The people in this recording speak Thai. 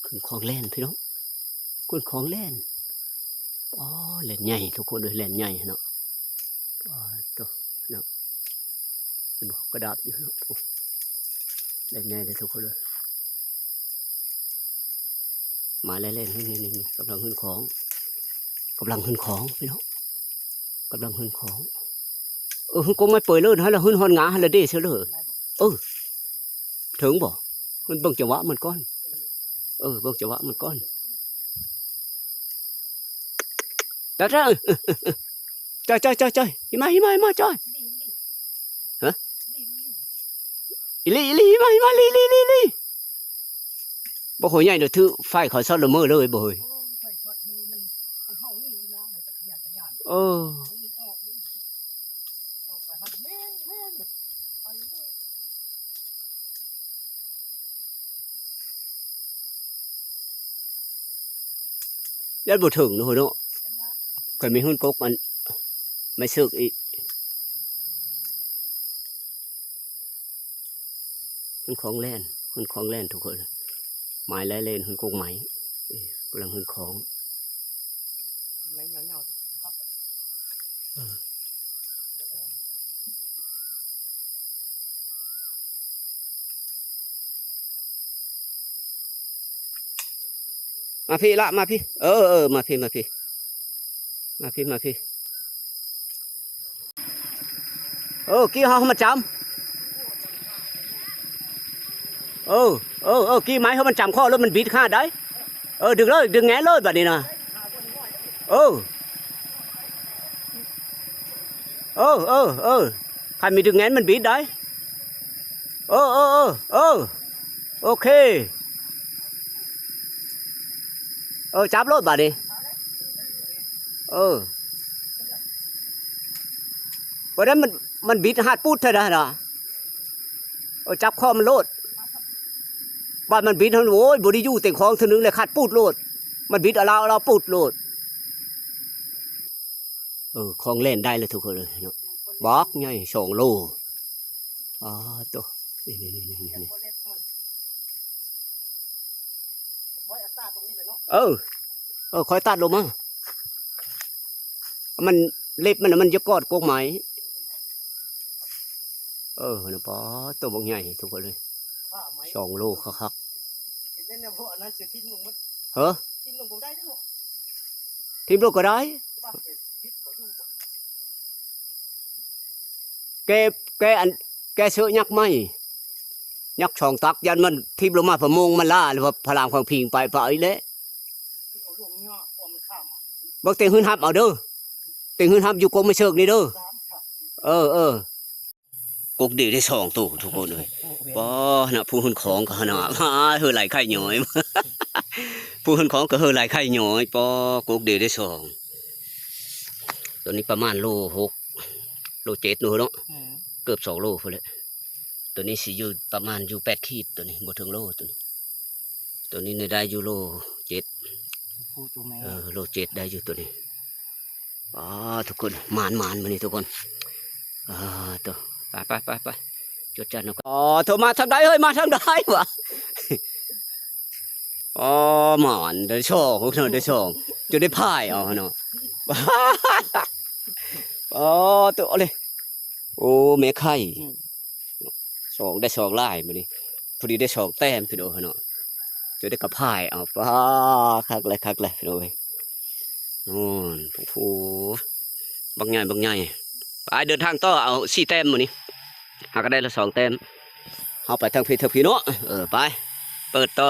ขึ้นของเล่นพี่น้องขึ้นของเล่นอ๋อเล่นใหญ่ทุกคนเลยเล่นใหญ่เนาะอ๋อตัวเนาะเป็นบอกกระดาษอยู่เนาะเล่นใหญ่เลยทุกคนเลยมาเล่นนี่กำลังขึ้นของพี่น้องกำลังขึ้นของก็ไม่เปิดเลยนะเราขึ้นหอนงาเราได้เสียเลยถึงบ่ขึ้นเบิ่งจังหวะมันก้อนเบิ่งจังหวะมันก้อนแต่จ้าจ้อยหิมะจ้อยฮะอีลี่หิมะลีบ่หอยใหญ่เด้อถือไฟเขาซ่อนละเมอเลยบ่หอยแล้วบ่ถึงเนาะก็มีหุ่นกกมันไม่ซึกอีกหุ่นของเล่นทุกคนไม้เล่นหุ่นกกไม้กำลังหุ่นของมาพี่ละมาพี่มาพี่กี่ห้องมันจำกี่ไม้เขามันจำข้อแล้วมันบิดข้าได้ดึงเลยดึงแง่เลยแบบนี้นะใครมีดึงแง่มันบิดได้โอเคจับรถแบบนี้เพราะนั้นมันบิดหัดพูดเท่านั้นนะจับข้อมันโลดบ้านมันบิดทั้งโว้ยบริยูเต็งของทีนึงเลยขัดปูดโลดมันบิดเราปูดโลดของเล่นได้เลยทุกคนเลยเนาะบอกไง2 โลตัวนี่คอยตัดลงมามันเล็บมันจะกอดกกไม้นะปอตัวบางใหญ่ทุกคนเลย2 โลคักเฮ้อทีมลูกก็ได้แกเสือยักษ์ไม่ยักษ์ช่องตักยันมันทีมลงมาพะมงมันล่าหรือว่าพลังความพิงไปไอ้เละบอกเต็งหื้นหับเอาเด้อเต็งหื้นหับอยู่กงไม่เชิกนี่เด้อกกดีได้2 ตัวทุกคนเลยป้อนะผู้หุ่นของก็นะมาไหลไข่หน่อยผู้หุ่นของก็ไหลไข่หน่อยป้อกกดีได้2ตัวนี้ประมาณโล 6 โล 7หนูเนาะเกือบ2 โลพอเลยตัวนี้สิอยู่ประมาณอยู่8 ขีดตัวนี้บ่ถึงโลตัวนี้ได้อยู่โล 7โล 7ได้อยู่ตัวนี้ทุกคนหมานมานี่ทุกคนตัวไปจดจันนะโทรมาทางใดเฮ้ยมาทางใดวะหมอนได้ช่องได้ช่องจะได้พายเอาเนาะตัวเลยแม่ไข่ได้2 ลายมาดิพอดีได้2 แต้มพี่น้องเนาะจะได้กระพายเอาคักเลยพี่น้องนู่นโอ้โหบางใหญ่ไปเดินทางต่อเอา4 แต้มมานี่หาก็ได้ละ2 แต้มเอาไปทางพี่เนาะไปเปิดต่อ